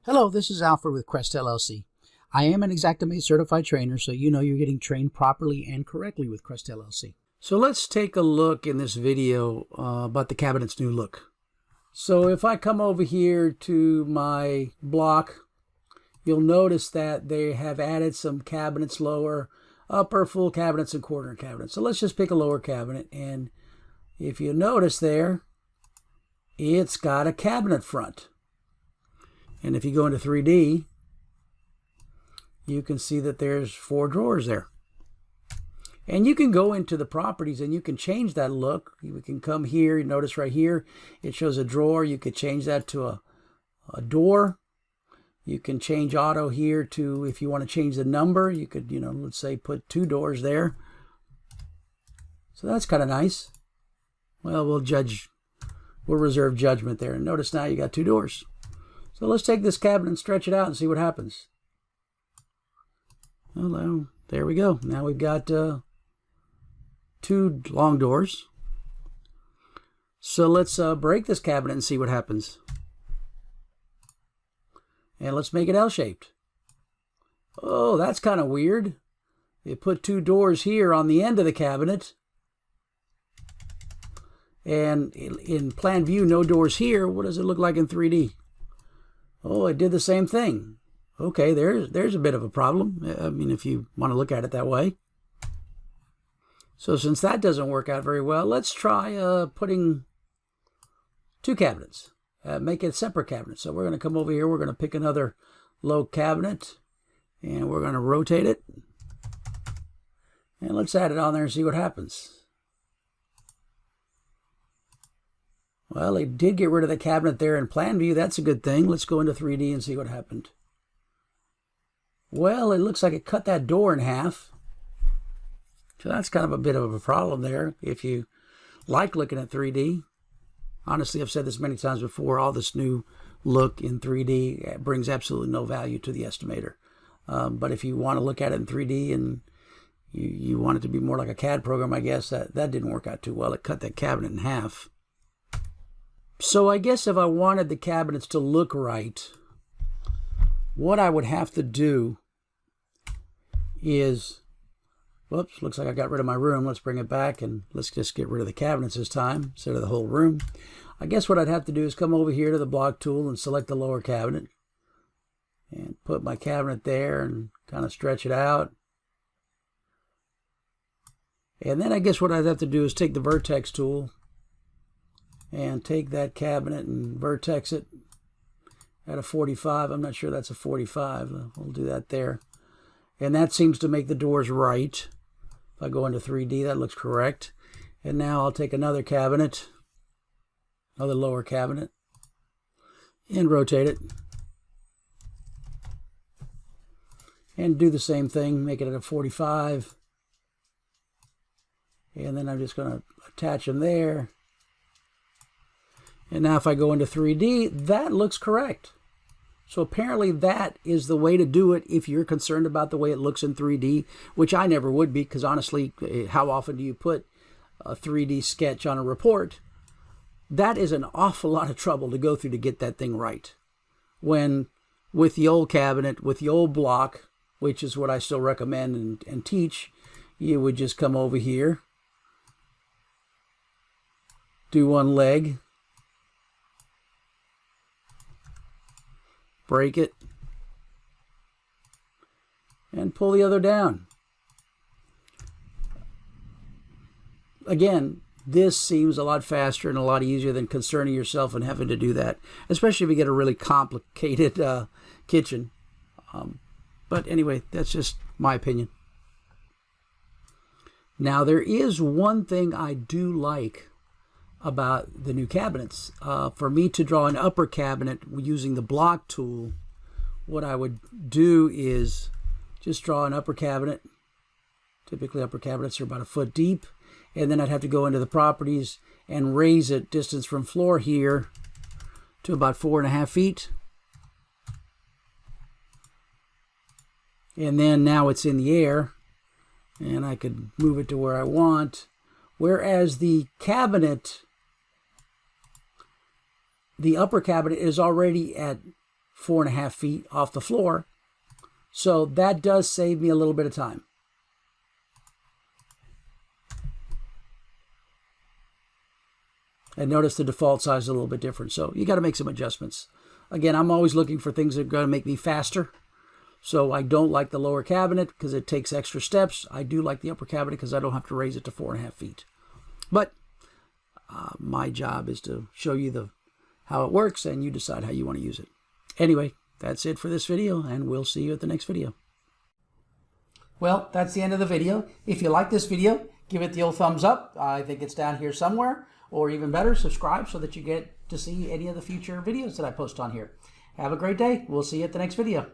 Hello, this is Alfred with Crest LLC. I am an Xactimate certified trainer, so you know you're getting trained properly and correctly with Crest LLC. So let's take a look in this video about the cabinet's new look. So if I come over here to my block, you'll notice that they have added some cabinets, lower, upper, full cabinets, and corner cabinets. So let's just pick a lower cabinet, and if you notice there, it's got a cabinet front. And if you go into 3D, you can see that there's 4 drawers there. And you can go into the properties and you can change that look. You can come here, you notice right here, it shows a drawer. You could change that to a door. You can change auto here to, if you want to change the number, you could, let's say put 2 doors there. So that's kind of nice. Well, we'll reserve judgment there. And notice now you got 2 doors. So let's take this cabinet and stretch it out and see what happens. Well, there we go. Now we've got 2 long doors. So let's break this cabinet and see what happens. And let's make it L-shaped. Oh, that's kind of weird. They put 2 doors here on the end of the cabinet. And in plan view, no doors here. What does it look like in 3D? Oh, it did the same thing. Okay, there's a bit of a problem. I mean, if you want to look at it that way. So since that doesn't work out very well, let's try putting 2 cabinets. Make it separate cabinets. So we're going to come over here. We're going to pick another low cabinet. And we're going to rotate it. And let's add it on there and see what happens. Well, it did get rid of the cabinet there in plan view. That's a good thing. Let's go into 3D and see what happened. Well, it looks like it cut that door in half. So that's kind of a bit of a problem there if you like looking at 3D. Honestly, I've said this many times before, all this new look in 3D brings absolutely no value to the estimator. But if you want to look at it in 3D and you want it to be more like a CAD program, I guess that didn't work out too well. It cut that cabinet in half. So I guess if I wanted the cabinets to look right, what I would have to do is, whoops, looks like I got rid of my room. Let's bring it back and let's just get rid of the cabinets this time instead of the whole room. I guess what I'd have to do is come over here to the block tool and select the lower cabinet and put my cabinet there and kind of stretch it out. And then I guess what I'd have to do is take the vertex tool and take that cabinet and vertex it at a 45. I'm not sure that's a 45. We'll do that there. And that seems to make the doors right. If I go into 3D, that looks correct. And now I'll take another cabinet, another lower cabinet, and rotate it. And do the same thing, make it at a 45. And then I'm just going to attach them there. And now if I go into 3D, that looks correct. So apparently that is the way to do it if you're concerned about the way it looks in 3D, which I never would be, because honestly, how often do you put a 3D sketch on a report? That is an awful lot of trouble to go through to get that thing right. When with the old cabinet, with the old block, which is what I still recommend and teach, you would just come over here, do one leg, break it, and pull the other down. Again, this seems a lot faster and a lot easier than concerning yourself and having to do that, especially if you get a really complicated kitchen. But anyway, that's just my opinion. Now, there is one thing I do like about the new cabinets. For me to draw an upper cabinet using the block tool, what I would do is just draw an upper cabinet. Typically upper cabinets are about 1 foot deep, and then I'd have to go into the properties and raise it distance from floor here to about 4.5 feet. And then now it's in the air and I could move it to where I want. Whereas the cabinet, the upper cabinet is already at 4.5 feet off the floor. So that does save me a little bit of time. And notice the default size is a little bit different. So you got to make some adjustments. Again, I'm always looking for things that are going to make me faster. So I don't like the lower cabinet because it takes extra steps. I do like the upper cabinet because I don't have to raise it to 4.5 feet. But my job is to show you how it works, and you decide how you want to use it. Anyway, that's it for this video, and we'll see you at the next video. Well, that's the end of the video. If you like this video, give it the old thumbs up. I think it's down here somewhere. Or even better, subscribe so that you get to see any of the future videos that I post on here. Have a great day. We'll see you at the next video.